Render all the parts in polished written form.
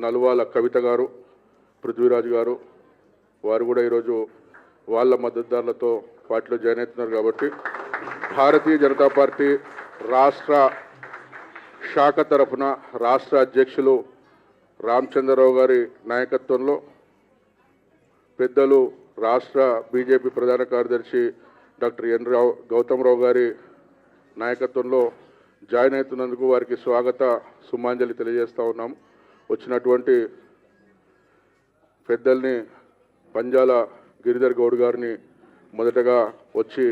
నలువాల కవిత గారు, పృథ్వీరాజ్ గారు, వారు కూడా ఈరోజు వాళ్ళ మద్దతుదారులతో పార్టీలో జాయిన్ అవుతున్నారు. కాబట్టి భారతీయ జనతా పార్టీ రాష్ట్ర శాఖ తరఫున రాష్ట్ర అధ్యక్షులు రామచంద్రరావు గారి నాయకత్వంలో, పెద్దలు రాష్ట్ర బీజేపీ ప్రధాన కార్యదర్శి డాక్టర్ ఎన్ గౌతమ్రావు గారి నాయకత్వంలో జాయిన్ అవుతున్నందుకు వారికి స్వాగత సుమాంజలి తెలియజేస్తూ ఉన్నాం. వచ్చినటువంటి పెద్దల్ని పంజాల గిరిధర్ గౌడ్ గారిని మొదటగా వచ్చి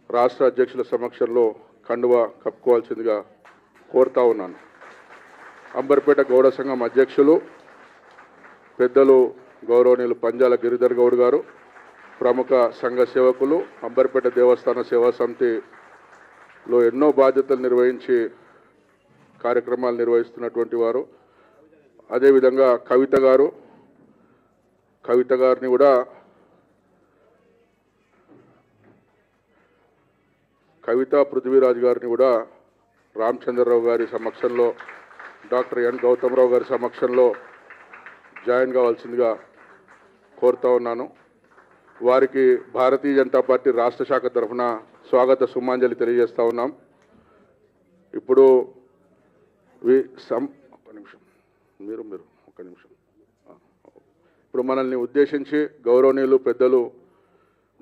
రాష్ట్ర అధ్యక్షుల సమక్షంలో కండువా కప్పుకోవాల్సిందిగా కోరుతా ఉన్నాను. అంబర్పేట గౌడ సంఘం అధ్యక్షులు పెద్దలు గౌరవనీయులు పంజాల గిరిధర్ గౌడ్ గారు, ప్రముఖ సంఘ సేవకులు, అంబర్పేట దేవస్థాన సేవా సమితిలో ఎన్నో బాధ్యతలు నిర్వహించి కార్యక్రమాలు నిర్వహిస్తున్నటువంటి వారు. అదేవిధంగా కవిత గారిని కూడా పృథ్వీరాజ్ గారిని కూడా రామచంద్రరావు గారి సమక్షంలో, డాక్టర్ ఎన్ గౌతమ్రావు గారి సమక్షంలో జాయిన్ కావాల్సిందిగా కోరుతా ఉన్నాను. వారికి భారతీయ జనతా పార్టీ రాష్ట్ర శాఖ తరఫున స్వాగత సుమాంజలి తెలియజేస్తూ ఉన్నాం. ఇప్పుడు ఒక్క నిమిషం. ఇప్పుడు మనల్ని ఉద్దేశించి గౌరవనీయులు పెద్దలు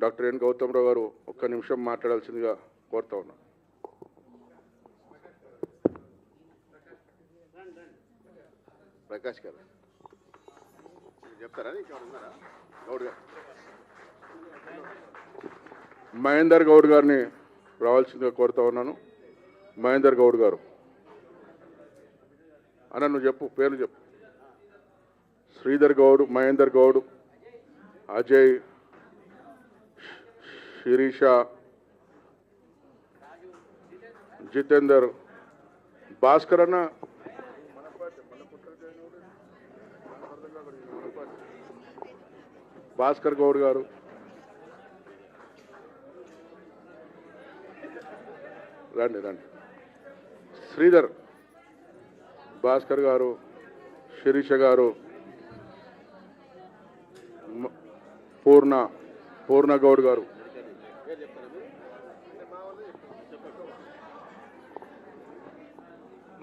డాక్టర్ ఎన్ గౌతమ్రావు గారు ఒక్క నిమిషం మాట్లాడాల్సిందిగా కోరుతా ఉన్నాం. ప్రకాష్ గారు చెప్తారా? గౌడ్ గారు, మహేందర్ గౌడ్ గారిని రావాల్సిందిగా కోరుతా ఉన్నాను. మహేందర్ గౌడ్ గారు, అన్న నువ్వు చెప్పు, పేర్లు చెప్పు. శ్రీధర్ గౌడ్, మహేందర్ గౌడ్, అజయ్, శిరీష, జితేందర్, భాస్కర్ అన్న, భాస్కర్ గౌడ్ గారు, రండి. శ్రీధర్, భాస్కర్ గారు, శిరీష గారు, Purna Goud garu,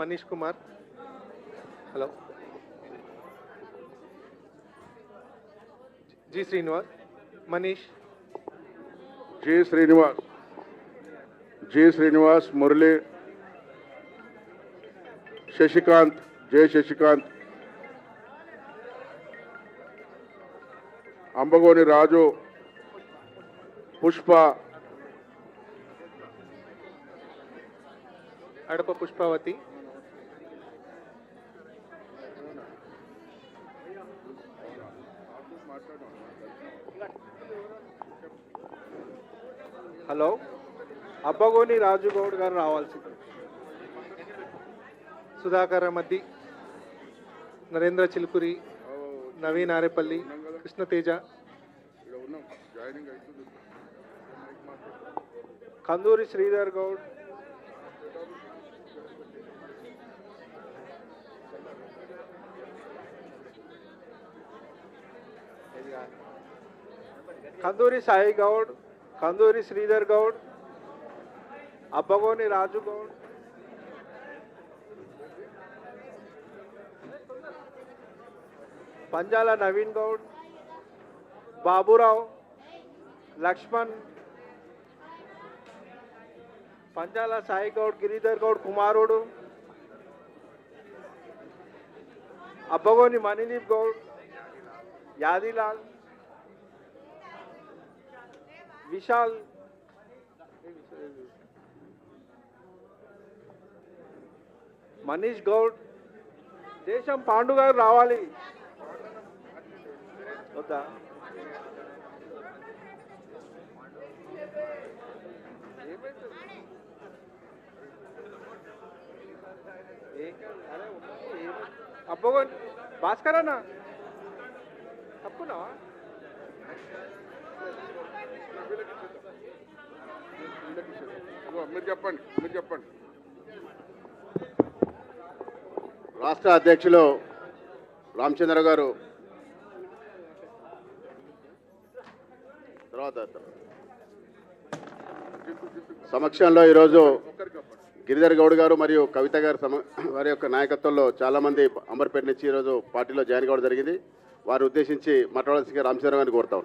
Manish Kumar, hello, G Srinivas, Manish, G Srinivas, Murali, Sasikanth, Sasikanth, Ambagoni Raju, Pushpa, Adapa Pushpavathi, hello, Abbagoni Raju Goud garu రావాల్సింది, సుధాకర్ మద్ది, నరేంద్ర చిలుకురి, నవీన్ ఆరేపల్లి, కృష్ణతేజ, కందూరి శ్రీధర్ గౌడ్, కందూరి సాయి గౌడ్, కందూరి శ్రీధర్ గౌడ్, అబ్బగోని రాజు గౌడ్, పంజాల నవీన్ గౌడ్, బాబురావు, లక్ష్మణ్, పంజాల సాయి గౌడ్, గిరిధర్ గౌడ్ కుమారుడు, అబ్బగోని మణిదీప్ గౌడ్, యాదిలాల్, విశాల్, మనీష్ గౌడ్, దేశం పాండు గారు రావాలి వద్దా? అబ్బగోని భాస్కర్ అన్న తప్పునా? మీరు చెప్పండి. రాష్ట్ర అధ్యక్షులు రామచంద్ర గారు తర్వాత సమక్షంలో ఈరోజు గిరిధర్ గౌడ్ గారు మరియు కవిత గారు వారి యొక్క నాయకత్వంలో చాలామంది అంబర్పేట నుంచి ఈరోజు పార్టీలో జాయిన్ కావడం జరిగింది. వారు ఉద్దేశించి మాట్లాడాల్సిందిగా రామచంద్ర గారిని కోరుతాం.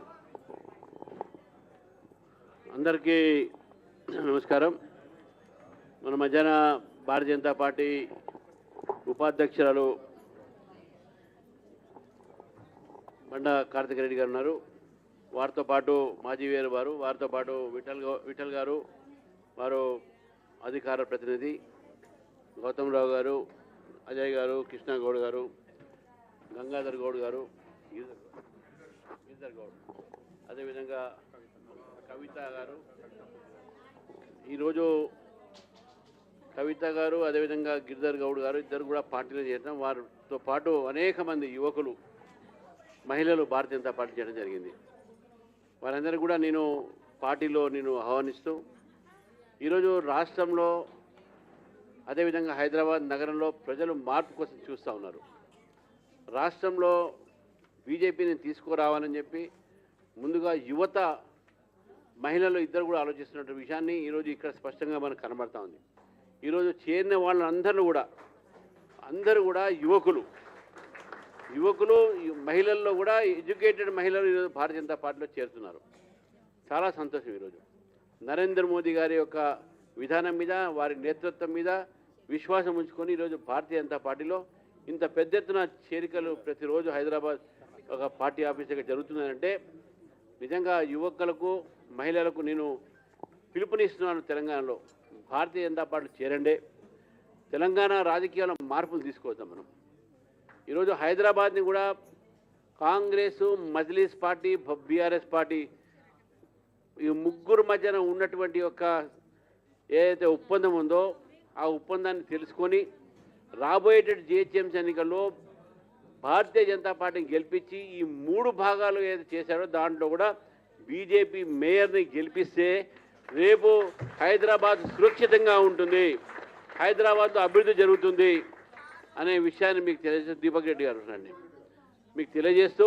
అందరికీ నమస్కారం. మన మధ్యాహ్న భారతీయ జనతా పార్టీ ఉపాధ్యక్షురాలు బండ కార్తిక్ రెడ్డి గారు ఉన్నారు. వారితో పాటు మాజీ వేరు వారు, వారితో పాటు విఠల్ గారు, వారు అధికార ప్రతినిధి, గౌతమ్ రావు గారు, అజయ్ గారు, కృష్ణ గౌడ్ గారు, గంగాధర్ గౌడ్ గారు, గిరిధర్ గౌడ్, అదేవిధంగా కవిత గారు. ఈరోజు కవిత గారు అదేవిధంగా గిరిధర్ గౌడ్ గారు ఇద్దరు కూడా పార్టీలో చేరడం, వారితో పాటు అనేక మంది యువకులు, మహిళలు భారతీయ జనతా పార్టీ చేయడం జరిగింది. వారందరూ కూడా నేను పార్టీలో ఆహ్వానిస్తూ ఈరోజు రాష్ట్రంలో అదేవిధంగా హైదరాబాద్ నగరంలో ప్రజలు మార్పు కోసం చూస్తూ ఉన్నారు. రాష్ట్రంలో బీజేపీని తీసుకురావాలని చెప్పి ముందుగా యువత, మహిళలు ఇద్దరు కూడా ఆలోచిస్తున్న విషయాన్ని ఈరోజు ఇక్కడ స్పష్టంగా మనకు కనబడతా ఉంది. ఈరోజు చేరిన వాళ్ళందరూ కూడా యువకులు, మహిళల్లో కూడా ఎడ్యుకేటెడ్ మహిళలు ఈరోజు భారతీయ జనతా పార్టీలో చేరుతున్నారు. చాలా సంతోషం. ఈరోజు నరేంద్ర మోదీ గారి యొక్క విధానం మీద, వారి నేతృత్వం మీద విశ్వాసం ఉంచుకొని ఈరోజు భారతీయ జనతా పార్టీలో ఇంత పెద్ద ఎత్తున చేరికలు ప్రతిరోజు హైదరాబాద్ ఒక పార్టీ ఆఫీస్ దగ్గర జరుగుతుందంటే నిజంగా యువకులకు, మహిళలకు నేను పిలుపునిస్తున్నాను. తెలంగాణలో భారతీయ జనతా పార్టీ చేరండి. తెలంగాణ రాజకీయాల్లో మార్పులు తీసుకొద్దాం మనం. ఈరోజు హైదరాబాద్ని కూడా Congress, Majlis party, BRS party ఈ ముగ్గురు మధ్యన ఉన్నటువంటి యొక్క ఏదైతే ఒప్పందం ఉందో ఆ ఒప్పందాన్ని తెలుసుకొని రాబోయేటటువంటి జిహెచ్ఎంసీ ఎన్నికల్లో భారతీయ జనతా పార్టీని గెలిపించి ఈ 3 భాగాలు ఏదైతే చేశారో దాంట్లో కూడా బీజేపీ మేయర్ని గెలిపిస్తే రేపు హైదరాబాద్ సురక్షితంగా ఉంటుంది, హైదరాబాద్లో అభివృద్ధి జరుగుతుంది అనే విషయాన్ని మీకు తెలియజేస్తూ దీపక్ రెడ్డి గారు అండి మీకు తెలియజేస్తూ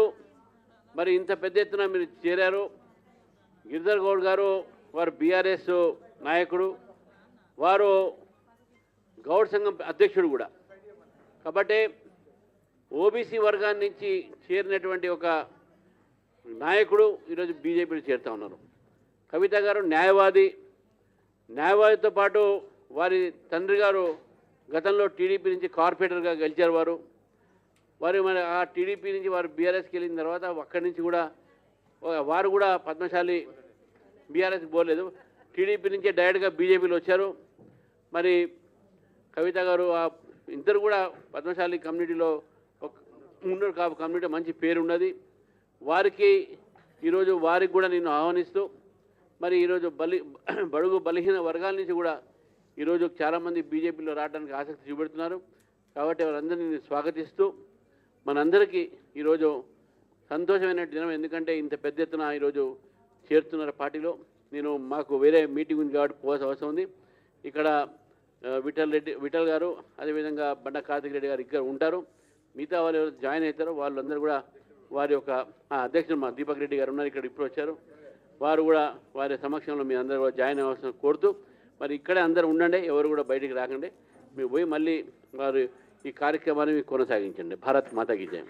మరి ఇంత పెద్ద ఎత్తున మీరు చేరారు. గిరిధర్ గౌడ్ గారు వారు బీఆర్ఎస్ నాయకుడు, వారు గౌడ్ సంఘం అధ్యక్షుడు కూడా. కాబట్టి ఓబీసీ వర్గాన్ని నుంచి చేరినటువంటి ఒక నాయకుడు ఈరోజు బీజేపీలో చేరుతూ ఉన్నారు. కవిత గారు న్యాయవాదితో పాటు వారి తండ్రి గారు గతంలో టీడీపీ నుంచి కార్పొరేటర్గా గెలిచారు. వారు మరి ఆ టీడీపీ నుంచి వారు బీఆర్ఎస్కి వెళ్ళిన తర్వాత అక్కడి నుంచి కూడా వారు కూడా పద్మశాలి, బీఆర్ఎస్కి పోలేదు, టీడీపీ నుంచే డైరెక్ట్గా బీజేపీలో వచ్చారు. మరి కవిత గారు ఇద్దరు కూడా పద్మశాలి కమ్యూనిటీలో ఉన్న కమ్యూనిటీ మంచి పేరు ఉన్నది. వారికి ఈరోజు వారికి కూడా నేను ఆహ్వానిస్తూ మరి ఈరోజు బడుగు బలహీన వర్గాల నుంచి కూడా ఈరోజు చాలామంది బీజేపీలో రావడానికి ఆసక్తి చూపెడుతున్నారు. కాబట్టి వారందరినీ నేను స్వాగతిస్తూ మనందరికీ ఈరోజు సంతోషమైన దినం. ఎందుకంటే ఇంత పెద్ద ఎత్తున ఈరోజు చేరుతున్నారు పార్టీలో. మాకు వేరే మీటింగ్ ఉంది కాబట్టి పోవాల్సిన అవసరం ఉంది. ఇక్కడ విఠల్ గారు అదేవిధంగా బండ కార్తిక్ రెడ్డి గారు ఇక్కడ ఉంటారు. మిగతా వాళ్ళు ఎవరు జాయిన్ అవుతారో వాళ్ళందరూ కూడా వారి యొక్క అధ్యక్షుడు మా దీపక్ రెడ్డి గారు ఉన్నారు, ఇక్కడ ఇప్పుడు వచ్చారు. వారు కూడా వారి సమక్షంలో మీ అందరూ కూడా జాయిన్ అవ్వాల్సిన కోరుతూ మరి ఇక్కడే అందరూ ఉండండి, ఎవరు కూడా బయటికి రాకండి. మీరు పోయి మళ్ళీ వారు ఈ కార్యక్రమాన్ని కొనసాగించండి. భారత్ మాతాకి జై.